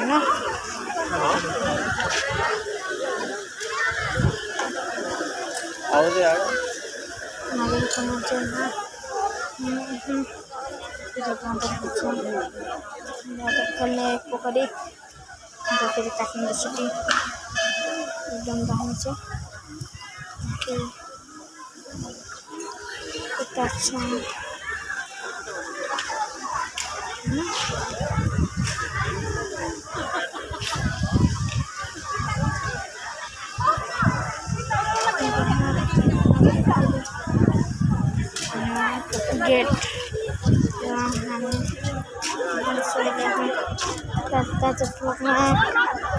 ना নারীর কোনো জন্য করলে এক প্রকারে জাতির কাকিং সিটি একদম দাঁড়িয়েছে আচ্ছা गेट रास्ता चप्पल में